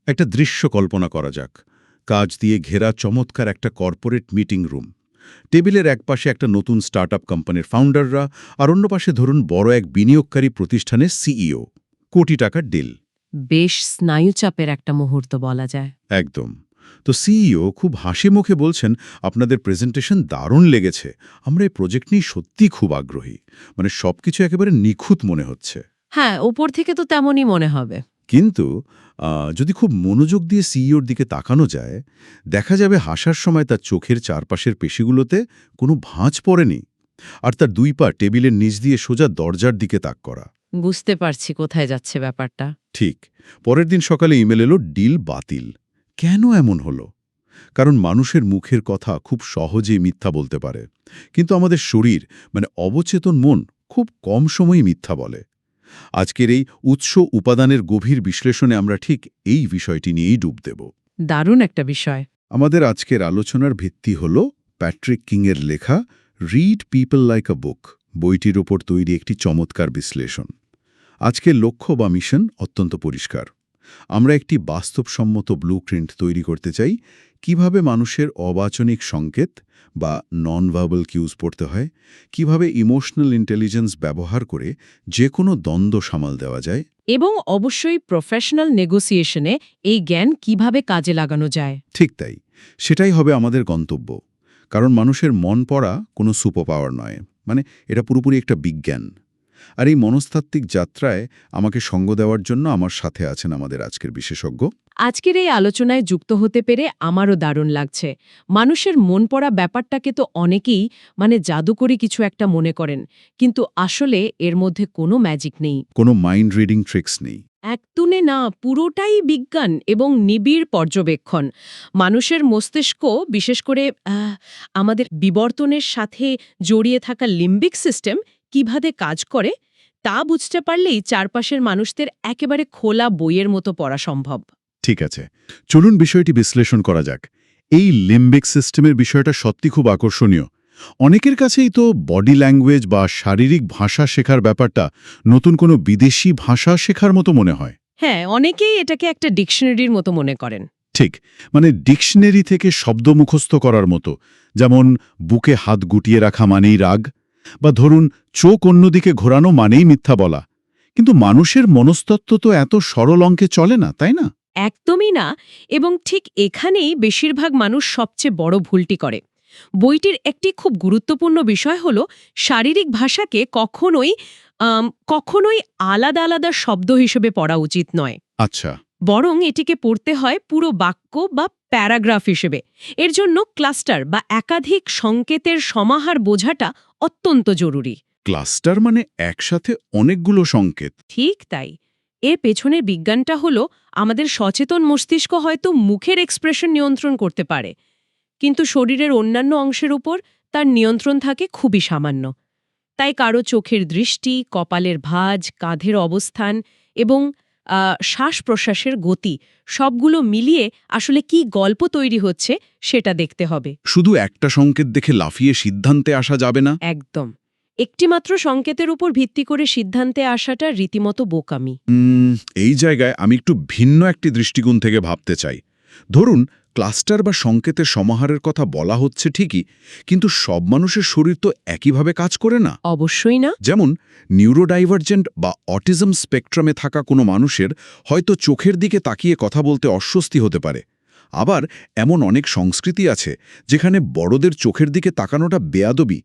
একটা দৃশ্য কল্পনা করা যাক। কাজ দিয়ে ঘেরা চমৎকার একটা কর্পোরেট মিটিং রুম। টেবিলের একপাশে একটা নতুন স্টার্টআপ কোম্পানির ফাউন্ডাররা, আর অন্য পাশে ধরুন বড় এক বিনিয়োগকারী প্রতিষ্ঠানের সিইও। কোটি টাকার ডিল। বেশ স্নায়ুচাপের একটা মুহূর্ত বলা যায়। একদম। তো সিইও খুব হাসি মুখে বলছেন, আপনাদের প্রেজেন্টেশন দারুণ লেগেছে, আমরা এই প্রজেক্ট নিয়ে সত্যিই খুব আগ্রহী। মানে সবকিছু একেবারে নিখুঁত মনে হচ্ছে। হ্যাঁ, ওপর থেকে তো তেমনই মনে হবে। কিন্তু যদি খুব মনোযোগ দিয়ে সিইওর দিকে তাকানো যায়, দেখা যাবে হাসার সময় তার চোখের চারপাশের পেশিগুলোতে কোনো ভাঁজ পড়েনি, আর তার দুই পা টেবিলের নিচ দিয়ে সোজা দরজার দিকে তাক করা। বুঝতে পারছি কোথায় যাচ্ছে ব্যাপারটা। ঠিক। পরের দিন সকালে ইমেল এলো, ডিল বাতিল। কেন এমন হলো? কারণ মানুষের মুখের কথা খুব সহজেই মিথ্যা বলতে পারে, কিন্তু আমাদের শরীর, মানে অবচেতন মন, খুব কম সময়ই মিথ্যা বলে। আজকের এই উৎস উপাদানের গভীর বিশ্লেষণে আমরা ঠিক এই বিষয়টি নিয়েই ডুব দেব। দারুণ একটা বিষয়। আমাদের আজকের আলোচনার ভিত্তি হল প্যাট্রিক কিংয়ের লেখা রিড পিপল লাইক আ বুক বইটির ওপর তৈরি একটি চমৎকার বিশ্লেষণ। আজকের লক্ষ্য বা মিশন অত্যন্ত পরিষ্কার। আমরা একটি বাস্তবসম্মত ব্লুপ্রিন্ট তৈরি করতে চাই, কিভাবে মানুষের অবাচনিক সংকেত বা নন ভার্বাল কিউজ পড়তে হয়, কিভাবে ইমোশনাল ইন্টেলিজেন্স ব্যবহার করে যে কোনো দ্বন্দ্ব সামাল দেওয়া যায়, এবং অবশ্যই প্রফেশনাল নেগোসিয়েশনে এই জ্ঞান কিভাবে কাজে লাগানো যায়। ঠিক তাই, সেটাই হবে আমাদের গন্তব্য। কারণ মানুষের মন পড়া কোনো সুপার পাওয়ার নয়, মানে এটা পুরোপুরি একটা বিজ্ঞান। আর এই মনস্তাত্ত্বিক যাত্রায় আমাকে সঙ্গ দেওয়ার জন্য আমার সাথে আছেন আমাদের আজকের বিশেষজ্ঞ। আজকের এই আলোচনায় যুক্ত হতে পেরে আমারও দারুণ লাগছে। মানুষের মন পড়া ব্যাপারটাকে তো অনেকেই জাদুকরি কিছু একটা মনে করেন, কিন্তু আসলে এর মধ্যে কোনো ম্যাজিক নেই, কোনো মাইন্ড রিডিং ট্রিক্স নেই। একতুনে না, পুরোটাই বিজ্ঞান এবং নিবিড় পর্যবেক্ষণ। মানুষের মস্তিষ্ক, বিশেষ করে আমাদের বিবর্তনের সাথে জড়িয়ে থাকা লিম্বিক সিস্টেম কিভাবে কাজ করে তা বুঝতে পারলেই চারপাশের মানুষদের একেবারে খোলা বইয়ের মতো পড়া সম্ভব। ঠিক আছে, চলুন বিষয়টি বিশ্লেষণ করা যাক। এই লিম্বিক সিস্টেমের বিষয়টা সত্যি খুব আকর্ষণীয়। অনেকের কাছেই তো বডি ল্যাঙ্গুয়েজ বা শারীরিক ভাষা শেখার ব্যাপারটা নতুন কোনো বিদেশি ভাষা শেখার মতো মনে হয়। হ্যাঁ, অনেকেই এটাকে একটা ডিকশনারির মতো মনে করেন। ঠিক, মানে ডিকশনারি থেকে শব্দ মুখস্থ করার মতো। যেমন বুকে হাত গুটিয়ে রাখা মানেই রাগ, বা ধরুন চোখ অন্যদিকে ঘোরানো মানেই মিথ্যা বলা। কিন্তু মানুষের মনস্তত্ত্ব তো এত সরল অঙ্কে চলে না, তাই না? একদমই না, এবং ঠিক এখানেই বেশিরভাগ মানুষ সবচেয়ে বড় ভুলটি করে। বইটির একটি খুব গুরুত্বপূর্ণ বিষয় হল শারীরিক ভাষাকে কখনোই আলাদা আলাদা শব্দ হিসেবে পড়া উচিত নয়। আচ্ছা। বরং এটিকে পড়তে হয় পুরো বাক্য বা প্যারাগ্রাফ হিসেবে। এর জন্য ক্লাস্টার বা একাধিক সংকেতের সমাহার বোঝাটা অত্যন্ত জরুরি। ক্লাস্টার মানে একসাথে অনেকগুলো সংকেত? ঠিক তাই। এর পেছনের বিজ্ঞানটা হলো, আমাদের সচেতন মস্তিষ্ক হয়তো মুখের এক্সপ্রেশন নিয়ন্ত্রণ করতে পারে, কিন্তু শরীরের অন্যান্য অংশের উপর তার নিয়ন্ত্রণ থাকে খুবই সামান্য। তাই কারো চোখের দৃষ্টি, কপালের ভাঁজ, কাঁধের অবস্থান এবং শ্বাস-প্রশ্বাসের গতি সবগুলো মিলিয়ে আসলে কি গল্প তৈরি হচ্ছে সেটা দেখতে হবে। শুধু একটা সংকেত দেখে লাফিয়ে সিদ্ধান্তে আসা যাবে না? একদম। একটিমাত্র সংকেতের উপর ভিত্তি করে সিদ্ধান্তে আসাটা রীতিমতো বোকামি। এই জায়গায় আমি একটু ভিন্ন একটি দৃষ্টিকোণ থেকে ভাবতে চাই। ধরুন ক্লাস্টার বা সংকেতের সমাহারের কথা বলা হচ্ছে ঠিকই, কিন্তু সব মানুষের শরীর তো একইভাবে কাজ করে না। অবশ্যই না। যেমন নিউরোডাইভার্জেন্ট বা অটিজম স্পেকট্রামে থাকা কোনো মানুষের হয়তো চোখের দিকে তাকিয়ে কথা বলতে অস্বস্তি হতে পারে। আবার এমন অনেক সংস্কৃতি আছে যেখানে বড়দের চোখের দিকে তাকানোটা বেয়াদবি।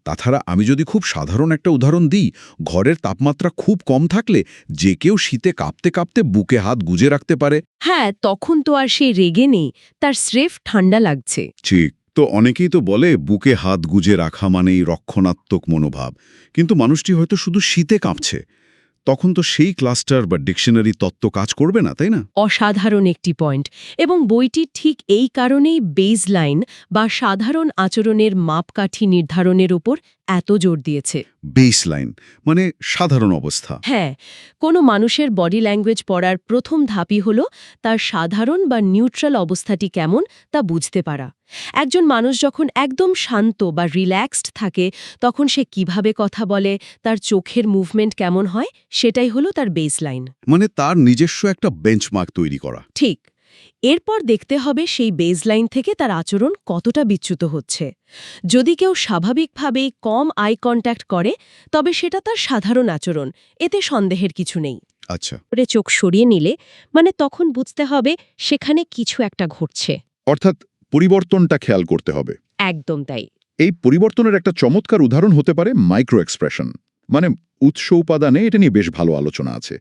তাছাড়া আমি যদি খুব সাধারণ একটা উদাহরণ দিই, ঘরের তাপমাত্রা খুব কম থাকলে যে কেউ শীতে কাঁপতে কাঁপতে বুকে হাত গুজে রাখতে পারে। হ্যাঁ, তখন তো আর সে রেগে নেই, তার স্রেফ ঠান্ডা লাগছে। ঠিক। তো অনেকেই তো বলে বুকে হাত গুজে রাখা মানেই রক্ষণাত্মক মনোভাব, কিন্তু মানুষটি হয়তো শুধু শীতে কাঁপছে। তখন তো সেই ক্লাস্টার বা ডিকশনারি তত্ত্ব কাজ করবে না, তাই না? অসাধারণ একটি পয়েন্ট। এবং বইটি ঠিক এই কারণেই বেসলাইন বা সাধারণ আচরণের মাপকাঠি নির্ধারণের উপর এত জোর দিয়েছে। বেসলাইন মানে সাধারণ অবস্থা। হ্যাঁ, কোনো মানুষের বডি ল্যাঙ্গুয়েজ পড়ার প্রথম ধাপই হল তার সাধারণ বা নিউট্রাল অবস্থাটি কেমন তা বুঝতে পারা। একজন মানুষ যখন একদম শান্ত বা রিল্যাক্সড থাকে তখন সে কিভাবে কথা বলে, তার চোখের মুভমেন্ট কেমন হয়, সেটাই হলো তার বেসলাইন। মানে তার নিজস্ব একটা বেঞ্চমার্ক তৈরি করা। ঠিক। এরপর দেখতে হবে সেই বেসলাইন থেকে তার আচরণ কতটা বিচ্যুত হচ্ছে। যদি কেউ স্বাভাবিকভাবেই কম আই কন্ট্যাক্ট করে তবে সেটা তার সাধারণ আচরণ, এতে সন্দেহের কিছু নেই। আচ্ছা, করে চোখ সরিয়ে নিলে তখন বুঝতে হবে সেখানে কিছু একটা ঘটছে। অর্থাৎ পরিবর্তনটা খেয়াল করতে হবে। একদম তাই। এই পরিবর্তনের একটা চমৎকার উদাহরণ হতে পারে মাইক্রো এক্সপ্রেশন, মানে উৎস উপাদানে এটা নিয়ে বেশ ভালো আলোচনা আছে।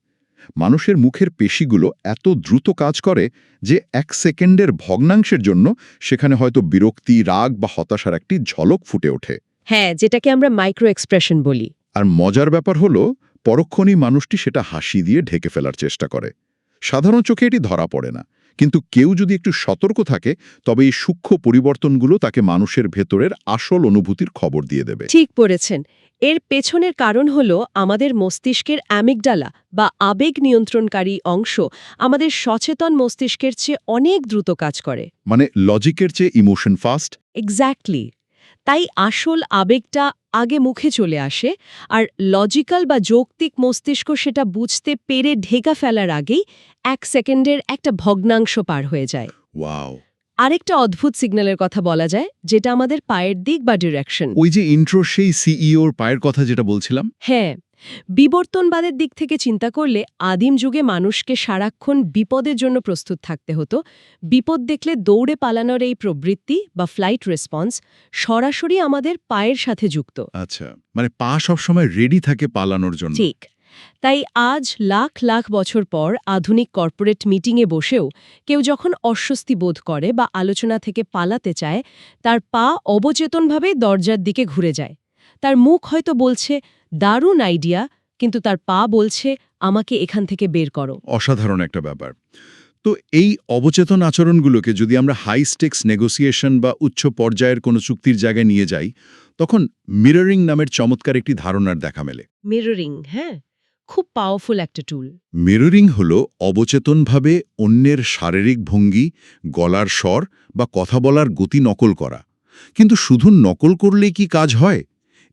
মানুষের মুখের পেশিগুলো এত দ্রুত কাজ করে যে 1 সেকেন্ডের ভগ্নাংশের জন্য সেখানে হয়তো বিরক্তি, রাগ বা হতাশার একটি ঝলক ফুটে ওঠে। হ্যাঁ, যেটাকে আমরা মাইক্রো এক্সপ্রেশন বলি। আর মজার ব্যাপার হলো পরক্ষণেই মানুষটি সেটা হাসি দিয়ে ঢেকে ফেলার চেষ্টা করে। সাধারণ চোখে এটি ধরা পড়ে না, কিন্তু কেউ যদি একটু সতর্ক থাকে তবে এই সূক্ষ্ম পরিবর্তনগুলো তাকে মানুষের ভেতরের আসল অনুভূতির খবর দিয়ে দেবে। ঠিক পড়েছেন। এর পেছনের কারণ হল আমাদের মস্তিষ্কের অ্যামিগডালা বা আবেগ নিয়ন্ত্রণকারী অংশ আমাদের সচেতন মস্তিষ্কের চেয়ে অনেক দ্রুত কাজ করে। মানে লজিকের চেয়ে ইমোশন ফাস্ট। এক্স্যাক্টলি। তাই আসল আবেগটা আগে মুখে চলে আসে, আর লজিক্যাল বা যৌক্তিক মস্তিষ্ক সেটা বুঝতে পেরে ঢেকা ফেলার আগেই 1 সেকেন্ডের একটা ভগ্নাংশ পার হয়ে যায়। ওয়াও। আরেকটা অদ্ভুত সিগন্যালের কথা বলা যায়, যেটা আমাদের পায়ের দিক বা ডিরেকশন। ওই যে ইন্ট্রো সেই সিইওর পায়ের কথা যেটা বলছিলাম। হ্যাঁ, বিবর্তনবাদের দিক থেকে চিন্তা করলে আদিম যুগে মানুষকে সারাক্ষণ বিপদের জন্য প্রস্তুত থাকতে হতো। বিপদ দেখলে দৌড়ে পালানোর এই প্রবৃত্তি বা ফ্লাইট রেসপন্স সরাসরি আমাদের পায়ের সাথে যুক্ত। আচ্ছা, মানে পা সবসময় রেডি থাকে পালানোর জন্য। ঠিক। তাই আজ লাখ লাখ বছর পর আধুনিক কর্পোরেট মিটিংয়ে বসেও কেউ যখন অস্বস্তি বোধ করে বা আলোচনা থেকে পালাতে চায়, তার পা অবচেতনভাবে দরজার দিকে ঘুরে যায়। তার মুখ হয়তো বলছে দারুণ আইডিয়া, কিন্তু তার পা বলছে আমাকে এখান থেকে বের করো। অসাধারণ একটা ব্যাপার। তো এই অবচেতন আচরণগুলোকে যদি আমরা হাই স্টেক্স নেগোসিয়েশন বা উচ্চ পর্যায়ের কোনো চুক্তির জায়গায় নিয়ে যাই, তখন মিররিং নামের চমৎকার একটি ধারণার দেখা মেলে। মিররিং, হ্যাঁ, খুব পাওয়ারফুল একটা টুল। মিররিং হল অবচেতনভাবে অন্যের শারীরিক ভঙ্গি, গলার স্বর বা কথা বলার গতি নকল করা। কিন্তু শুধু নকল করলেই কি কাজ হয়?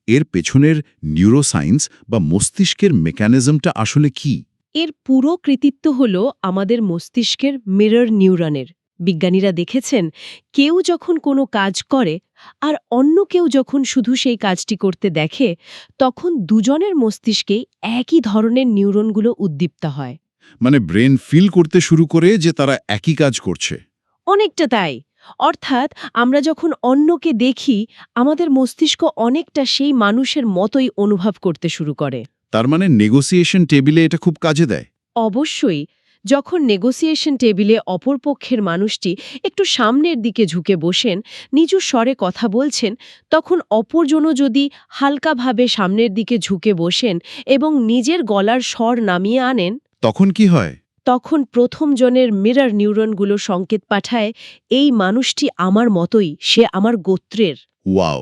এর পেছনের নিউরোসায়েন্স বা মস্তিষ্কের মেকানিজমটা আসলে কি? এর পুরো কৃতিত্ব হল আমাদের মস্তিষ্কের মিরর নিউরনের। বিজ্ঞানীরা দেখেছেন কেউ যখন কোনো কাজ করে আর অন্য কেউ যখন শুধু সেই কাজটি করতে দেখে, তখন দুজনের মস্তিষ্কেই একই ধরনের নিউরনগুলো উদ্দীপ্ত হয়। মানে ব্রেন ফিল করতে শুরু করে যে তারা একই কাজ করছে। অনেকটা তাই। অর্থাৎ আমরা যখন অন্যকে দেখি, আমাদের মস্তিষ্ক অনেকটা সেই মানুষের মতোই অনুভব করতে শুরু করে। তার মানে নেগোসিয়েশন টেবিলে এটা খুব কাজে দেয়। অবশ্যই। যখন নেগোসিয়েশন টেবিলে অপরপক্ষের মানুষটি একটু সামনের দিকে ঝুঁকে বসেন, নিচু স্বরে কথা বলছেন, তখন অপরজনও যদি হালকাভাবে সামনের দিকে ঝুঁকে বসেন এবং নিজের গলার স্বর নামিয়ে আনেন, তখন কি হয়? তখন প্রথম জনের মিরর নিউরনগুলো সংকেত পাঠায়, এই মানুষটি আমার মতোই, সে আমার গোত্রের। ওয়াও,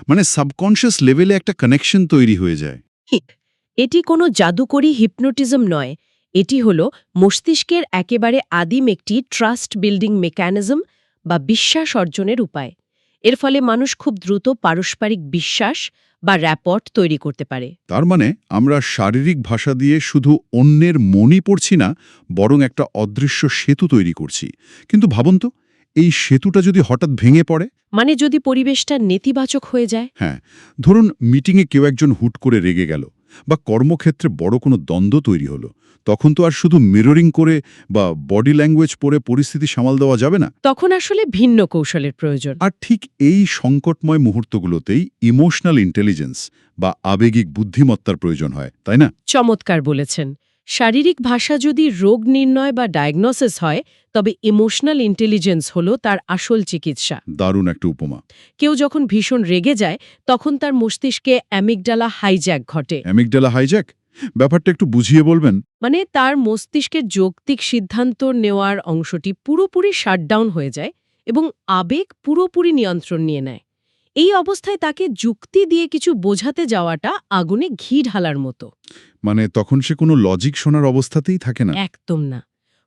মানে সাবকনশিয়াস লেভেলে একটা কানেকশন তৈরি হয়ে যায়। এটি কোনো জাদুকরী হিপনোটিজম নয়, এটি হল মস্তিষ্কের একেবারে আদিম একটি ট্রাস্ট বিল্ডিং মেকানিজম বা বিশ্বাস অর্জনের উপায়। এর ফলে মানুষ খুব দ্রুত পারস্পরিক বিশ্বাস বা র্যাপর্ট তৈরি করতে পারে। তার মানে আমরা শারীরিক ভাষা দিয়ে শুধু অন্যের মনই পড়ছি না, বরং একটা অদৃশ্য সেতু তৈরি করছি। কিন্তু ভাবুন তো, এই সেতুটা যদি হঠাৎ ভেঙে পড়ে? মানে যদি পরিবেশটা নেতিবাচক হয়ে যায়? হ্যাঁ, ধরুন মিটিংয়ে কেউ একজন হুট করে রেগে গেল, বা কর্মক্ষেত্রে বড় কোনো দ্বন্দ্ব তৈরি হলো, তখন তো আর শুধু মিররিং করে বা বডি ল্যাঙ্গুয়েজ পড়ে পরিস্থিতি সামাল দেওয়া যাবে না। তখন আসলে ভিন্ন কৌশলের প্রয়োজন। আর ঠিক এই সংকটময় মুহূর্তগুলোতেই ইমোশনাল ইন্টেলিজেন্স বা আবেগিক বুদ্ধিমত্তার প্রয়োজন হয়, তাই না? চমৎকার বলেছেন। শারীরিক ভাষা যদি রোগ নির্ণয় বা ডায়াগনোসিস হয়, তবে ইমোশনাল ইন্টেলিজেন্স হলো তার আসল চিকিৎসা। দারুণ একটা উপমা। কেউ যখন ভীষণ রেগে যায়, তখন তার মস্তিষ্কে অ্যামিগডালা হাইজ্যাক ঘটে। অ্যামিগডালা হাইজ্যাক ব্যাপারটা একটু বুঝিয়ে বলবেন? মানে তার মস্তিষ্কের যৌক্তিক সিদ্ধান্ত নেওয়ার অংশটি পুরোপুরি শাটডাউন হয়ে যায় এবং আবেগ পুরোপুরি নিয়ন্ত্রণ নিয়ে নেয়। এই অবস্থায় তাকে যুক্তি দিয়ে কিছু বোঝাতে যাওয়াটা আগুনে ঘি ঢালার মতো। মানে তখন সে কোনো লজিক শোনার অবস্থাতেই থাকে না। একদম না।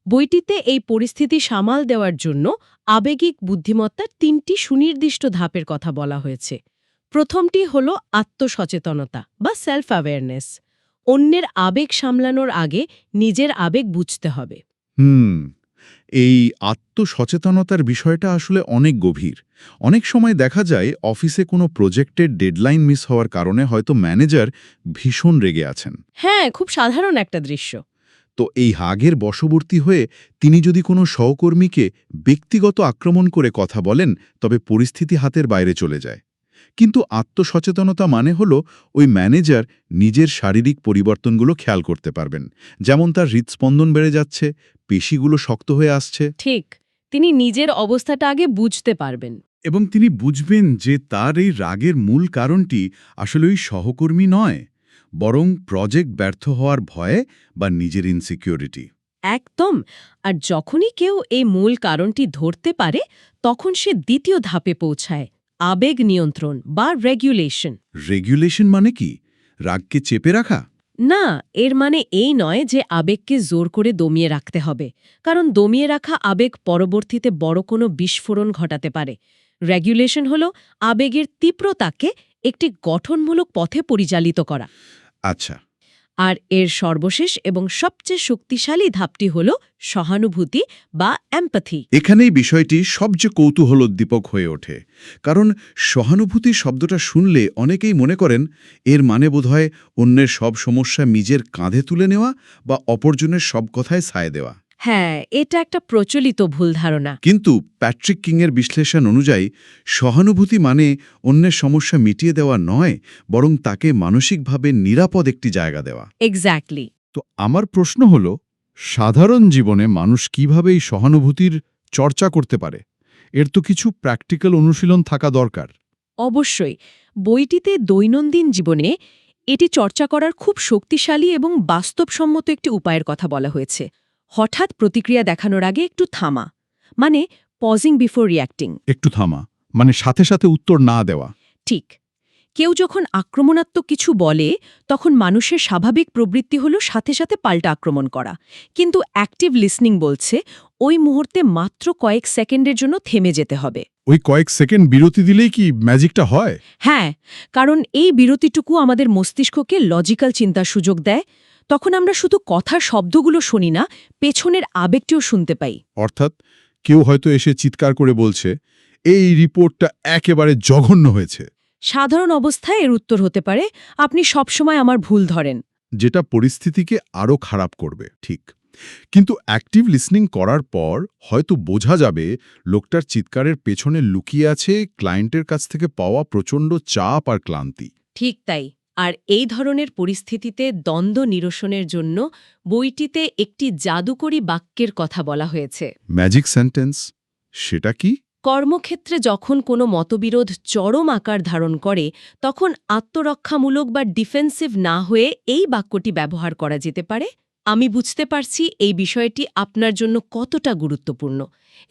বইটিতে এই পরিস্থিতি সামাল দেওয়ার জন্য আবেগিক বুদ্ধিমত্তার ৩টি সুনির্দিষ্ট ধাপের কথা বলা হয়েছে। প্রথমটি হল আত্মসচেতনতা বা সেলফ অ্যাওয়ারনেস। অন্যের আবেগ সামলানোর আগে নিজের আবেগ বুঝতে হবে। এই আত্মসচেতনতার বিষয়টা আসলে অনেক গভীর। অনেক সময় দেখা যায় অফিসে কোনো প্রজেক্টের ডেডলাইন মিস হওয়ার কারণে হয়তো ম্যানেজার ভীষণ রেগে আছেন। হ্যাঁ, খুব সাধারণ একটা দৃশ্য। তো এই রাগের বশবর্তী হয়ে তিনি যদি কোনো সহকর্মীকে ব্যক্তিগত আক্রমণ করে কথা বলেন, তবে পরিস্থিতি হাতের বাইরে চলে যায়। কিন্তু আত্মসচেতনতা মানে হলো ওই ম্যানেজার নিজের শারীরিক পরিবর্তনগুলো খেয়াল করতে পারবেন, যেমন তার হৃদস্পন্দন বেড়ে যাচ্ছে, পেশিগুলো শক্ত হয়ে আসছে, ঠিক, তিনি নিজের অবস্থাটা আগে বুঝতে পারবেন। এবং তিনি বুঝবেন যে তার এই রাগের মূল কারণটি আসলে ওই সহকর্মী নয়, বরং প্রজেক্ট ব্যর্থ হওয়ার ভয়ে বা নিজের ইনসিকিউরিটি। একদম। আর যখনই কেউ এই মূল কারণটি ধরতে পারে, তখন সে দ্বিতীয় ধাপে পৌঁছায়, আবেগ নিয়ন্ত্রণ বা রেগুলেশন। রেগুলেশন মানে কি? রাগকে চেপে রাখা? না, এর মানে এই নয় যে আবেগকে জোর করে দমিয়ে রাখতে হবে, কারণ দমিয়ে রাখা আবেগ পরবর্তীতে বড় কোনো বিস্ফোরণ ঘটাতে পারে। রেগুলেশন হল আবেগের তীব্রতাকে একটি গঠনমূলক পথে পরিচালিত করা। আচ্ছা। আর এর সর্বশেষ এবং সবচেয়ে শক্তিশালী ধাপটি হল সহানুভূতি বা এমপ্যাথি। এখানেই বিষয়টি সবচেয়ে কৌতূহলোদ্দীপক হয়ে ওঠে, কারণ সহানুভূতি শব্দটা শুনলে অনেকেই মনে করেন এর মানে বোধহয় অন্যের সব সমস্যা নিজের কাঁধে তুলে নেওয়া বা অপরজনের সব কথায় সায় দেওয়া। হ্যাঁ, এটা একটা প্রচলিত ভুল ধারণা। কিন্তু প্যাট্রিক কিংয়ের বিশ্লেষণ অনুযায়ী সহানুভূতি মানে অন্যের সমস্যা মিটিয়ে দেওয়া নয়, বরং তাকে মানসিকভাবে নিরাপদ একটি জায়গা দেওয়া। এক্স্যাক্টলি। তো আমার প্রশ্ন হল, সাধারণ জীবনে মানুষ কিভাবে এই সহানুভূতির চর্চা করতে পারে? এর তো কিছু প্র্যাকটিক্যাল অনুশীলন থাকা দরকার। অবশ্যই। বইটিতে দৈনন্দিন জীবনে এটি চর্চা করার খুব শক্তিশালী এবং বাস্তবসম্মত একটি উপায়ের কথা বলা হয়েছে। হঠাৎ প্রতিক্রিয়া দেখানোর আগে একটু থামা, মানে পজিং বিফোর রিয়্যাক্টিং। একটু থামা মানে সাথে সাথে উত্তর না দেওয়া। ঠিক। কেউ যখন আক্রমণাত্মক কিছু বলে, তখন মানুষের স্বাভাবিক প্রবৃত্তি হল সাথে সাথে পাল্টা আক্রমণ করা। কিন্তু অ্যাক্টিভ লিসনিং বলছে ওই মুহূর্তে মাত্র কয়েক সেকেন্ডের জন্য থেমে যেতে হবে। ওই কয়েক সেকেন্ড বিরতি দিলেই কি ম্যাজিকটা হয়? হ্যাঁ, কারণ এই বিরতিটুকু আমাদের মস্তিষ্ককে লজিক্যাল চিন্তার সুযোগ দেয়। তখন আমরা শুধু কথার শব্দগুলো শুনি না, পেছনের আবেগটিও শুনতে পাই। অর্থাৎ কেউ হয়তো এসে চিৎকার করে বলছে, এই রিপোর্টটা একেবারে জঘন্য হয়েছে। সাধারণ অবস্থায় এর উত্তর হতে পারে, আপনি সবসময় আমার ভুল ধরেন। যেটা পরিস্থিতিকে আরও খারাপ করবে। ঠিক। কিন্তু অ্যাক্টিভ লিসনিং করার পর হয়তো বোঝা যাবে লোকটার চিৎকারের পেছনে লুকিয়ে আছে ক্লায়েন্টের কাছ থেকে পাওয়া প্রচণ্ড চাপ আর ক্লান্তি। ঠিক তাই। আর এই ধরনের পরিস্থিতিতে দ্বন্দ্ব নিরসনের জন্য বইটিতে একটি জাদুকরী বাক্যের কথা বলা হয়েছে। ম্যাজিক সেন্টেন্স, সেটা কি? কর্মক্ষেত্রে যখন কোনো মতবিরোধ চরম আকার ধারণ করে, তখন আত্মরক্ষামূলক বা ডিফেন্সিভ না হয়ে এই বাক্যটি ব্যবহার করা যেতে পারে, আমি বুঝতে পারছি এই বিষয়টি আপনার জন্য কতটা গুরুত্বপূর্ণ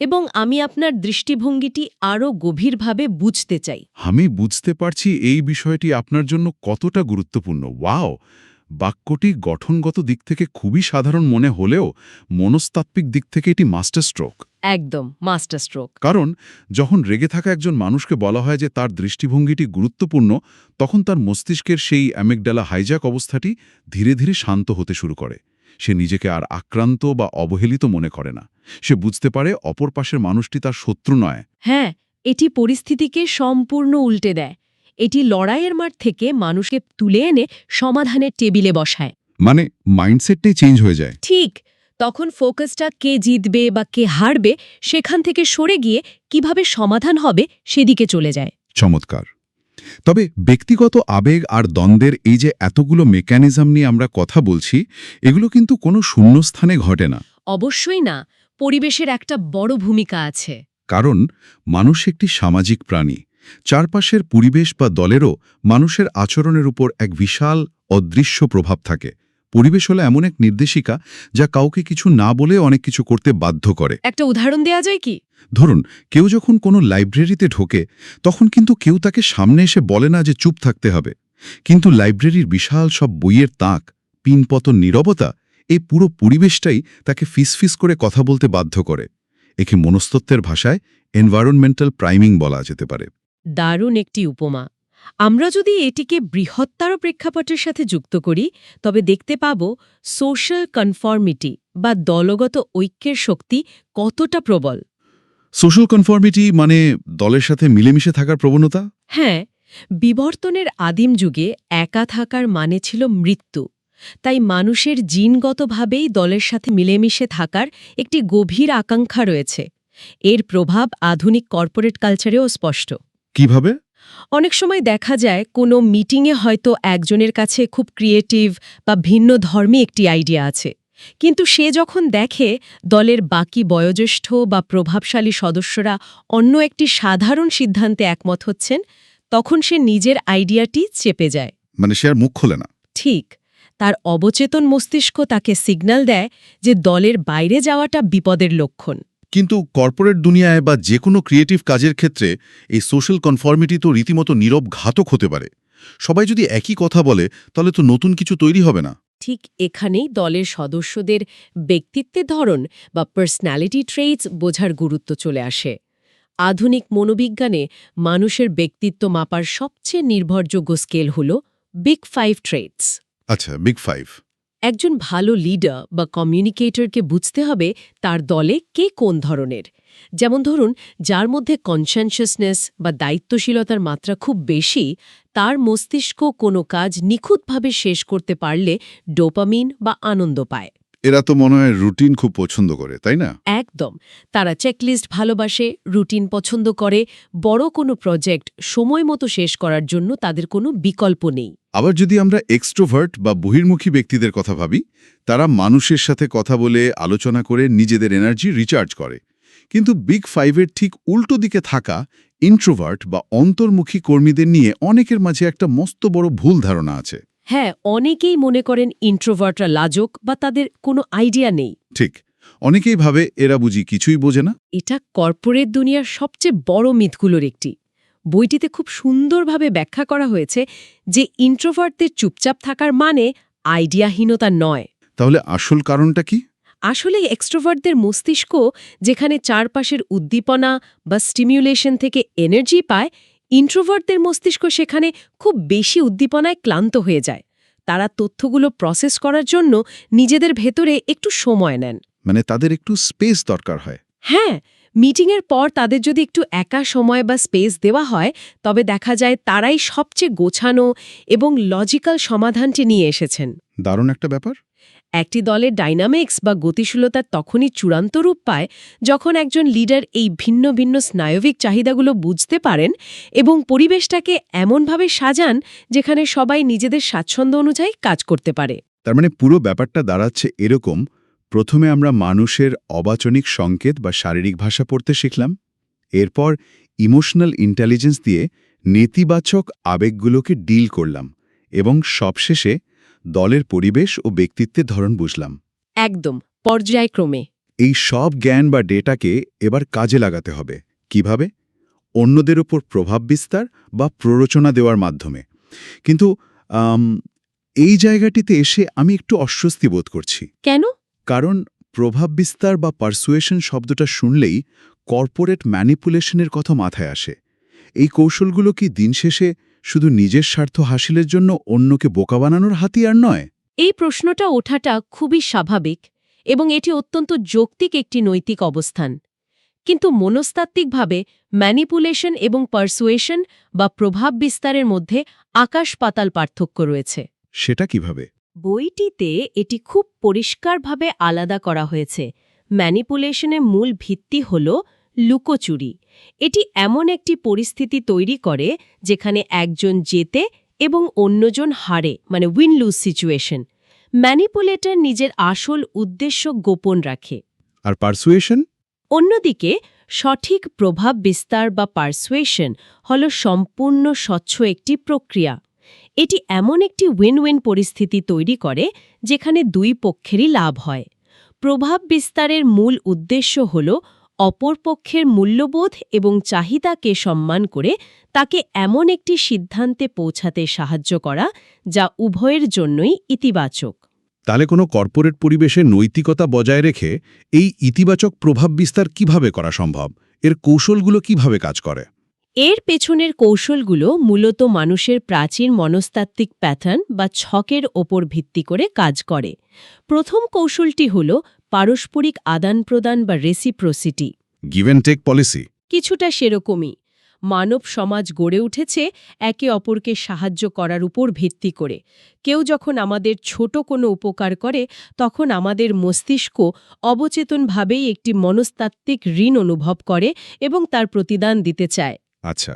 এবং আমি আপনার দৃষ্টিভঙ্গিটি আরও গভীরভাবে বুঝতে চাই। আমি বুঝতে পারছি এই বিষয়টি আপনার জন্য কতটা গুরুত্বপূর্ণ। ওয়াও! বাক্যটি গঠনগত দিক থেকে খুবই সাধারণ মনে হলেও মনস্তাত্ত্বিক দিক থেকে এটি মাস্টার স্ট্রোক। একদম মাস্টার স্ট্রোক। কারণ যখন রেগে থাকা একজন মানুষকে বলা হয় যে তার দৃষ্টিভঙ্গিটি গুরুত্বপূর্ণ, তখন তার মস্তিষ্কের সেই অ্যামিগডালা হাইজ্যাক অবস্থাটি ধীরে ধীরে শান্ত হতে শুরু করে। সে নিজেকে আর আক্রান্ত বা অবহেলিত মনে করে না। সে বুঝতে পারে অপর পাশের মানুষটি তার শত্রু নয়। হ্যাঁ, এটি পরিস্থিতিকে সম্পূর্ণ উল্টে দেয়। এটি লড়াইয়ের মাঠ থেকে মানুষকে তুলে এনে সমাধানের টেবিলে বসায়। মানে মাইন্ডসেটটাই চেঞ্জ হয়ে যায়। ঠিক। তখন ফোকাসটা কে জিতবে বা কে হারবে সেখান থেকে সরে গিয়ে কিভাবে সমাধান হবে সেদিকে চলে যায়। চমৎকার। তবে ব্যক্তিগত আবেগ আর দ্বন্দ্বের এই যে এতগুলো মেকানিজম নিয়ে আমরা কথা বলছি, এগুলো কিন্তু কোনো শূন্যস্থানে ঘটে না। অবশ্যই না, পরিবেশের একটা বড় ভূমিকা আছে। কারণ মানুষ একটি সামাজিক প্রাণী। চারপাশের পরিবেশ বা দলেরও মানুষের আচরণের উপর এক বিশাল অদৃশ্য প্রভাব থাকে। পরিবেশ হলো এমন এক নির্দেশিকা যা কাউকে কিছু না বলে অনেক কিছু করতে বাধ্য করে। একটা উদাহরণ দেয়া যায় কি? ধরুন, কেউ যখন কোনো লাইব্রেরিতে ঢোকে তখন কিন্তু কেউ তাকে সামনে এসে বলে না যে চুপ থাকতে হবে, কিন্তু লাইব্রেরির বিশাল সব বইয়ের তাক, পিনপতন নীরবতা, এই পুরো পরিবেশটাই তাকে ফিসফিস করে কথা বলতে বাধ্য করে। একে মনস্তত্ত্বের ভাষায় এনভায়রনমেন্টাল প্রাইমিং বলা যেতে পারে। দারুণ একটি উপমা। আমরা যদি এটিকে বৃহত্তর প্রেক্ষাপটের সাথে যুক্ত করি, তবে দেখতে পাব সোশ্যাল কনফর্মিটি বা দলগত ঐক্যের শক্তি কতটা প্রবল। সোশ্যাল কনফর্মিটি মানে দলের সাথে মিলেমিশে থাকার প্রবণতা? হ্যাঁ, বিবর্তনের আদিম যুগে একা থাকার মানে ছিল মৃত্যু। তাই মানুষের জিনগতভাবেই দলের সাথে মিলেমিশে থাকার একটি গভীর আকাঙ্ক্ষা রয়েছে। এর প্রভাব আধুনিক কর্পোরেট কালচারেও স্পষ্ট। কিভাবে? অনেক সময় দেখা যায় কোনো মিটিংয়ে হয়তো একজনের কাছে খুব ক্রিয়েটিভ বা ভিন্ন ধর্মী একটি আইডিয়া আছে, কিন্তু সে যখন দেখে দলের বাকি বয়োজ্যেষ্ঠ বা প্রভাবশালী সদস্যরা অন্য একটি সাধারণ সিদ্ধান্তে একমত হচ্ছেন, তখন সে নিজের আইডিয়াটি চেপে যায়। মানে সে আর মুখ খোলে না। ঠিক, তার অবচেতন মস্তিষ্ক তাকে সিগন্যাল দেয় যে দলের বাইরে যাওয়াটা বিপদের লক্ষণ। কিন্তু কর্পোরেট দুনিয়ায় বা যে কোনো ক্রিয়েটিভ কাজের ক্ষেত্রে এই সোশ্যাল কনফর্মিটি তো রীতিমতো নীরব ঘাতক হতে পারে। সবাই যদি একই কথা বলে তাহলে তো নতুন কিছু তৈরি হবে না। ঠিক এখানেই দলের সদস্যদের ব্যক্তিত্বের ধরন বা পার্সোনালিটি ট্রেইটস বোঝার গুরুত্ব চলে আসে। আধুনিক মনোবিজ্ঞানে মানুষের ব্যক্তিত্ব মাপার সবচেয়ে নির্ভরযোগ্য স্কেল হল বিগ 5 ট্রেইটস। আচ্ছা, বিগ 5। একজন ভালো লিডার বা কমিউনিকেটরকে বুঝতে হবে তার দলে কে কোন ধরনের। যেমন ধরুন, যার মধ্যে কনসেনশাসনেস বা দায়িত্বশীলতার মাত্রা খুব বেশি, তার মস্তিষ্ক কোনো কাজ নিখুঁতভাবে শেষ করতে পারলে ডোপামিন বা আনন্দ পায়। এরা তো মনে হয় রুটিন খুব পছন্দ করে, তাই না? একদম, তারা চেকলিস্ট ভালোবাসে, রুটিন পছন্দ করে, বড় কোনো প্রজেক্ট সময় মতো শেষ করার জন্য তাদের কোনো বিকল্প নেই। আবার যদি আমরা এক্সট্রোভার্ট বা বহির্মুখী ব্যক্তিদের কথা ভাবি, তারা মানুষের সাথে কথা বলে আলোচনা করে নিজেদের এনার্জি রিচার্জ করে। কিন্তু বিগ 5-এর ঠিক উল্টো দিকে থাকা ইন্ট্রোভার্ট বা অন্তর্মুখী কর্মীদের নিয়ে অনেকের মাঝে একটা মস্ত বড় ভুল ধারণা আছে। হ্যাঁ, অনেকেই মনে করেন ইন্ট্রোভার্টরা লাজুক বা তাদের কোনো আইডিয়া নেই। ঠিক, অনেকেই ভাবে এরা বুঝি কিছুই বোঝে না। এটা কর্পোরেট দুনিয়ার সবচেয়ে বড় মিথগুলোর একটি। বইটিতে খুব সুন্দরভাবে ব্যাখ্যা করা হয়েছে যে ইন্ট্রোভার্টদের চুপচাপ থাকার মানে আইডিয়াহীনতা নয়। তাহলে আসল কারণটা কি? আসলে এক্সট্রোভার্টদের মস্তিষ্ক যেখানে চারপাশের উদ্দীপনা বা স্টিমিউলেশন থেকে এনার্জি পায়, ইন্ট্রোভার্টদের মস্তিষ্ক সেখানে খুব বেশি উদ্দীপনায় ক্লান্ত হয়ে যায়। তারা তথ্যগুলো প্রসেস করার জন্য নিজেদের ভেতরে একটু সময় নেন। মানে তাদের একটু স্পেস দরকার হয়। হ্যাঁ, মিটিংয়ের পর তাদের যদি একটু একা সময় বা স্পেস দেওয়া হয়, তবে দেখা যায় তারাই সবচেয়ে গোছানো এবং লজিক্যাল সমাধানটি নিয়ে এসেছেন। দারুণ একটা ব্যাপার। একটি দলের ডাইনামিক্স বা গতিশীলতা তখনই চূড়ান্ত রূপ পায় যখন একজন লিডার এই ভিন্ন ভিন্ন স্নায়বিক চাহিদাগুলো বুঝতে পারেন এবং পরিবেশটাকে এমনভাবে সাজান যেখানে সবাই নিজেদের স্বাচ্ছন্দ্য অনুযায়ী কাজ করতে পারে। তার মানে পুরো ব্যাপারটা দাঁড়াচ্ছে এরকম: প্রথমে আমরা মানুষের অবাচনিক সংকেত বা শারীরিক ভাষা পড়তে শিখলাম, এরপর ইমোশনাল ইন্টেলিজেন্স দিয়ে নেতিবাচক আবেগগুলোকে ডিল করলাম, এবং সবশেষে দলের পরিবেশ ও ব্যক্তিত্বের ধরন বুঝলাম। একদম, পর্যায়ক্রমে। এই সব জ্ঞান বা ডেটাকে এবার কাজে লাগাতে হবে। কিভাবে? অন্যদের উপর প্রভাব বিস্তার বা প্ররোচনা দেওয়ার মাধ্যমে। কিন্তু এই জায়গাটিতে এসে আমি একটু অস্বস্তি বোধ করছি। কেন? কারণ প্রভাব বিস্তার বা পারসুয়েশন শব্দটা শুনলেই কর্পোরেট ম্যানিপুলেশনের কথা মাথায় আসে। এই কৌশলগুলো কি দিন শেষে শুধু নিজের স্বার্থ হাসিলের জন্য অন্যকে বোকা বানানোর হাতিয়ার নয়? এই প্রশ্নটা ওঠাটা খুবই স্বাভাবিক এবং এটি অত্যন্ত যৌক্তিক একটি নৈতিক অবস্থান। কিন্তু মনস্তাত্ত্বিকভাবে ম্যানিপুলেশন এবং পারসুয়েশন বা প্রভাব বিস্তারের মধ্যে আকাশ-পাতাল পার্থক্য রয়েছে। সেটা কিভাবে? বইটিতে এটি খুব পরিষ্কারভাবে আলাদা করা হয়েছে। ম্যানিপুলেশনের মূল ভিত্তি হল লুকোচুরি। এটি এমন একটি পরিস্থিতি তৈরি করে যেখানে একজন জেতে এবং অন্যজন হারে, মানে উইন-লুজ সিচুয়েশন। ম্যানিপুলেটর নিজের আসল উদ্দেশ্য গোপন রাখে। আর পারসুয়েশন? অন্যদিকে সঠিক প্রভাব বিস্তার বা পারসুয়েশন হল সম্পূর্ণ স্বচ্ছ একটি প্রক্রিয়া। এটি এমন একটি উইন উইন পরিস্থিতি তৈরি করে যেখানে দুই পক্ষেরই লাভ হয়। প্রভাব বিস্তারের মূল উদ্দেশ্য হল অপর পক্ষের মূল্যবোধ এবং চাহিদাকে সম্মান করে তাকে এমন একটি সিদ্ধান্তে পৌঁছাতে সাহায্য করা যা উভয়ের জন্যই ইতিবাচক। তাহলে কোনো কর্পোরেট পরিবেশে নৈতিকতা বজায় রেখে এই ইতিবাচক প্রভাব বিস্তার কিভাবে করা সম্ভব? এর কৌশলগুলো কিভাবে কাজ করে? এর পেছনের কৌশলগুলো মূলত মানুষের প্রাচীন মনস্তাত্ত্বিক প্যাটার্ন বা ছকের ওপর ভিত্তি করে কাজ করে। প্রথম কৌশলটি হল পারস্পরিক আদান-প্রদান বা reciprocity. Give and take policy. কিছুটা সেরকমই। মানব সমাজ গড়ে উঠেছে একে অপরকে সাহায্য করার উপর ভিত্তি করে। কেউ যখন আমাদের ছোট কোনো উপকার করে তখন আমাদের মস্তিষ্ক অবচেতনভাবেই একটি মনস্তাত্ত্বিক ঋণ অনুভব করে এবং তার প্রতিদান দিতে চায়। আচ্ছা,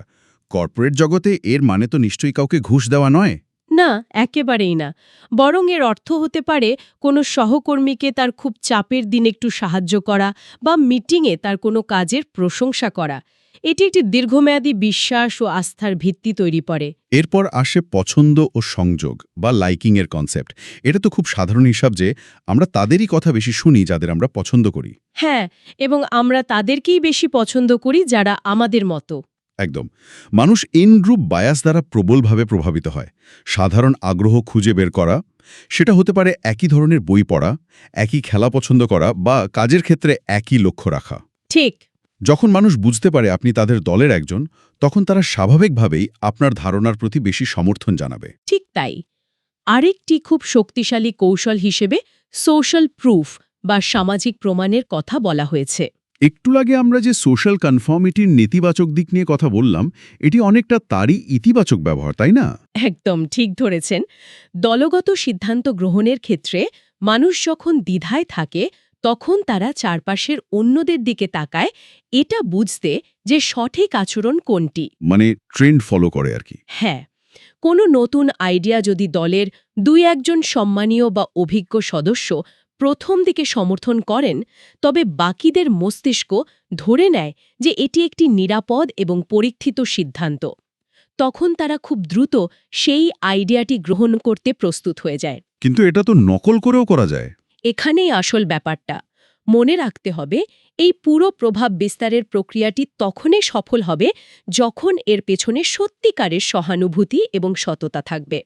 কর্পোরেট জগতে এর মানে তো নিশ্চয়ই কাউকে ঘুষ দেওয়া নয়। না, একেবারেই না। বরং এর অর্থ হতে পারে কোনো সহকর্মীকে তার খুব চাপের দিন একটু সাহায্য করা বা মিটিংয়ে তার কোনো কাজের প্রশংসা করা। এটি একটি দীর্ঘমেয়াদী বিশ্বাস ও আস্থার ভিত্তি তৈরি করে। এরপর আসে পছন্দ ও সংযোগ বা লাইকিংয়ের কনসেপ্ট। এটা তো খুব সাধারণ হিসাব যে আমরা তাদেরই কথা বেশি শুনি যাদের আমরা পছন্দ করি। হ্যাঁ, এবং আমরা তাদেরকেই বেশি পছন্দ করি যারা আমাদের মতো। একদম। মানুষ ইনগ্রুপ বায়াস দ্বারা প্রবলভাবে প্রভাবিত হয়। সাধারণ আগ্রহ খুঁজে বের করা, সেটা হতে পারে একই ধরনের বই পড়া, একই খেলা পছন্দ করা বা কাজের ক্ষেত্রে একই লক্ষ্য রাখা। ঠিক। যখন মানুষ বুঝতে পারে আপনি তাদের দলের একজন, তখন তারা স্বাভাবিকভাবেই আপনার ধারণার প্রতি বেশি সমর্থন জানাবে। ঠিক তাই। আরেকটি খুব শক্তিশালী কৌশল হিসেবে সোশ্যাল প্রুফ বা সামাজিক প্রমাণের কথা বলা হয়েছে। একটু আগে আমরা যে সোশ্যাল কনফর্মিটির নেতিবাচক দিক নিয়ে কথা বললাম, এটি অনেকটা তারই ইতিবাচক ব্যবহার, তাই না? একদম ঠিক ধরেছেন। দলগত সিদ্ধান্ত গ্রহণের ক্ষেত্রে মানুষ যখন দ্বিধায় থাকে তখন তারা চারপাশের অন্যদের দিকে তাকায় এটা বুঝতে যে সঠিক আচরণ কোনটি। মানে ট্রেন্ড ফলো করে আর কি। হ্যাঁ, কোনো নতুন আইডিয়া যদি দলের দুই একজন সম্মানীয় বা অভিজ্ঞ সদস্য প্রথম দিকে সমর্থন করেন, তবে বাকিদের মস্তিষ্ক ধরে নেয় যে এটি একটি নিরাপদ এবং পরীক্ষিত সিদ্ধান্ত। তখন তারা খুব দ্রুত সেই আইডিয়াটি গ্রহণ করতে প্রস্তুত হয়ে যায়। কিন্তু এটা তো নকল করেও করা যায়। এখানেই আসল ব্যাপারটা। মনে রাখতে হবে, এই পুরো প্রভাব বিস্তারের প্রক্রিয়াটি তখনই সফল হবে যখন এর পেছনে সত্যিকারের সহানুভূতি এবং সততা থাকবে।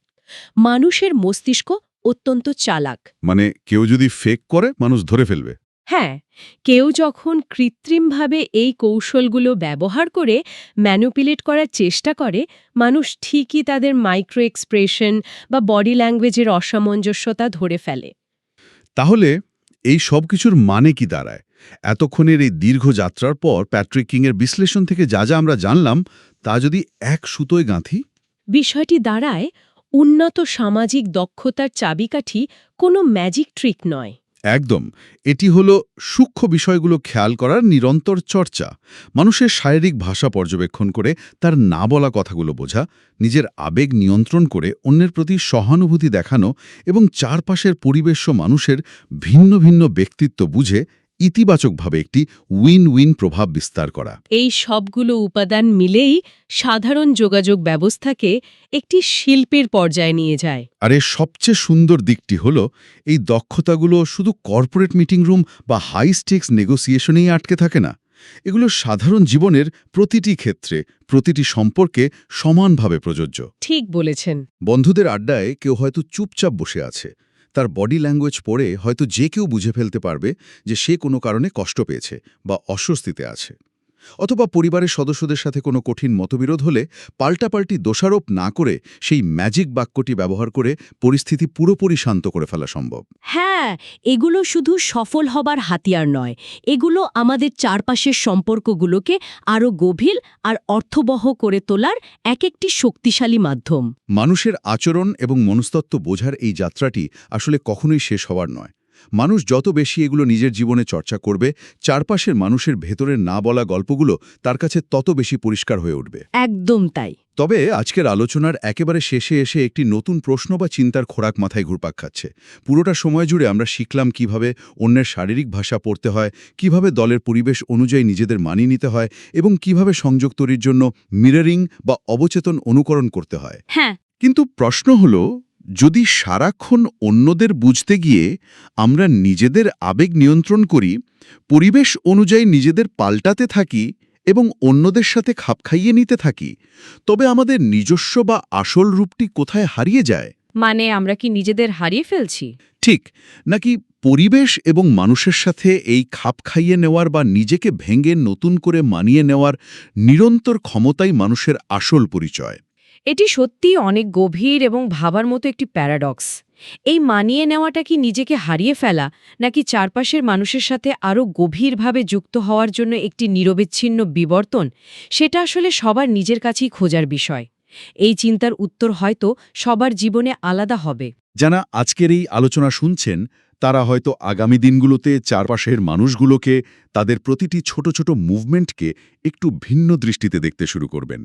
মানুষের মস্তিষ্ক অত্যন্ত চালাক। মানে কেউ যদি ফেক করে মানুষ ধরে ফেলবে। হ্যাঁ, কেউ যখন কৃত্রিমভাবে এই কৌশলগুলো ব্যবহার করে ম্যানুপুলেট করার চেষ্টা করে, মানুষ ঠিকই তাদের মাইক্রো এক্সপ্রেশন বা বডি ল্যাঙ্গুয়েজের অসামঞ্জস্যতা ধরে ফেলে। তাহলে এই সব কিছুর মানে কি দাঁড়ায়? এতক্ষণের এই দীর্ঘ যাত্রার পর প্যাট্রিক কিংয়ের বিশ্লেষণ থেকে যা যা আমরা জানলাম, তা যদি এক সুতোয় গাঁথি, বিষয়টি দাঁড়ায় উন্নত সামাজিক দক্ষতার চাবিকাঠি কোনো ম্যাজিক ট্রিক নয়। একদম। এটি হলো সূক্ষ্ম বিষয়গুলো খেয়াল করার নিরন্তর চর্চা। মানুষের শারীরিক ভাষা পর্যবেক্ষণ করে তার না বলা কথাগুলো বোঝা, নিজের আবেগ নিয়ন্ত্রণ করে অন্যের প্রতি সহানুভূতি দেখানো এবং চারপাশের পরিবেশ ও মানুষের ভিন্ন ভিন্ন ব্যক্তিত্ব বুঝে ইতিবাচকভাবে একটি উইন উইন প্রভাব বিস্তার করা। এই সবগুলো উপাদান মিলেই সাধারণ যোগাযোগ ব্যবস্থাকে একটি শিল্পের পর্যায়ে নিয়ে যায়। আর এর সবচেয়ে সুন্দর দিকটি হল এই দক্ষতাগুলো শুধু কর্পোরেট মিটিং রুম বা হাই স্টেকস নেগোসিয়েশনেই আটকে থাকে না। এগুলো সাধারণ জীবনের প্রতিটি ক্ষেত্রে, প্রতিটি সম্পর্কে সমানভাবে প্রযোজ্য। ঠিক বলেছেন। বন্ধুদের আড্ডায় কেউ হয়তো চুপচাপ বসে আছে। তার বডি ল্যাঙ্গুয়েজ পড়ে হয়তো যে কেউ বুঝে ফেলতে পারবে যে সে কোনো কারণে কষ্ট পেয়েছে বা অস্বস্তিতে আছে। অথবা পরিবারের সদস্যদের সাথে কোনো কঠিন মতবিরোধ হলে পাল্টাপাল্টি দোষারোপ না করে সেই ম্যাজিক বাক্যটি ব্যবহার করে পরিস্থিতি পুরোপুরি শান্ত করে ফেলা সম্ভব। হ্যাঁ, এগুলো শুধু সফল হবার হাতিয়ার নয়, এগুলো আমাদের চারপাশের সম্পর্কগুলোকে আরও গভীর আর অর্থবহ করে তোলার এক একটি শক্তিশালী মাধ্যম। মানুষের আচরণ এবং মনস্তত্ত্ব বোঝার এই যাত্রাটি আসলে কখনোই শেষ হওয়ার নয়। মানুষ যত বেশি এগুলো নিজের জীবনে চর্চা করবে, চারপাশের মানুষের ভেতরের না বলা গল্পগুলো তার কাছে তত বেশি পরিষ্কার হয়ে উঠবে। একদম তাই। তবে আজকের আলোচনার একেবারে শেষে এসে একটি নতুন প্রশ্ন বা চিন্তার খোরাক মাথায় ঘুরপাক খাচ্ছে। পুরোটা সময় জুড়ে আমরা শিখলাম কিভাবে অন্যের শারীরিক ভাষা পড়তে হয়, কিভাবে দলের পরিবেশ অনুযায়ী নিজেদের মানিয়ে নিতে হয় এবং কিভাবে সংযোগ তৈরির জন্য মিররিং বা অবচেতন অনুকরণ করতে হয়। হ্যাঁ, কিন্তু প্রশ্ন হল, যদি সারাক্ষণ অন্যদের বুঝতে গিয়ে আমরা নিজেদের আবেগ নিয়ন্ত্রণ করি, পরিবেশ অনুযায়ী নিজেদের পাল্টাতে থাকি এবং অন্যদের সাথে খাপ খাইয়ে নিতে থাকি, তবে আমাদের নিজস্ব বা আসল রূপটি কোথায় হারিয়ে যায়? মানে আমরা কি নিজেদের হারিয়ে ফেলছি? ঠিক, নাকি পরিবেশ এবং মানুষের সাথে এই খাপ খাইয়ে নেওয়ার বা নিজেকে ভেঙে নতুন করে মানিয়ে নেওয়ার নিরন্তর ক্ষমতাই মানুষের আসল পরিচয়? এটি সত্যিই অনেক গভীর এবং ভাবার মতো একটি প্যারাডক্স। এই মানিয়ে নেওয়াটা কি নিজেকে হারিয়ে ফেলা, নাকি চারপাশের মানুষের সাথে আরও গভীরভাবে যুক্ত হওয়ার জন্য একটি নিরবিচ্ছিন্ন বিবর্তন, সেটা আসলে সবার নিজের কাছেই খোঁজার বিষয়। এই চিন্তার উত্তর হয়তো সবার জীবনে আলাদা হবে। যারা আজকের এই আলোচনা শুনছেন, তারা হয়তো আগামী দিনগুলোতে চারপাশের মানুষগুলোকে, তাদের প্রতিটি ছোট ছোট মুভমেন্টকে একটু ভিন্ন দৃষ্টিতে দেখতে শুরু করবেন।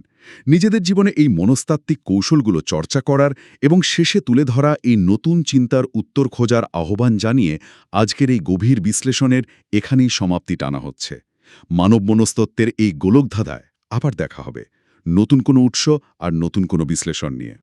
নিজেদের জীবনে এই মনস্তাত্ত্বিক কৌশলগুলো চর্চা করার এবং শেষে তুলে ধরা এই নতুন চিন্তার উত্তর খোঁজার আহ্বান জানিয়ে আজকের এই গভীর বিশ্লেষণের এখানেই সমাপ্তি টানা হচ্ছে। মানব মনস্তত্ত্বের এই গোলকধাঁধায় আবার দেখা হবে নতুন কোনো উৎস আর নতুন কোনো বিশ্লেষণ নিয়ে।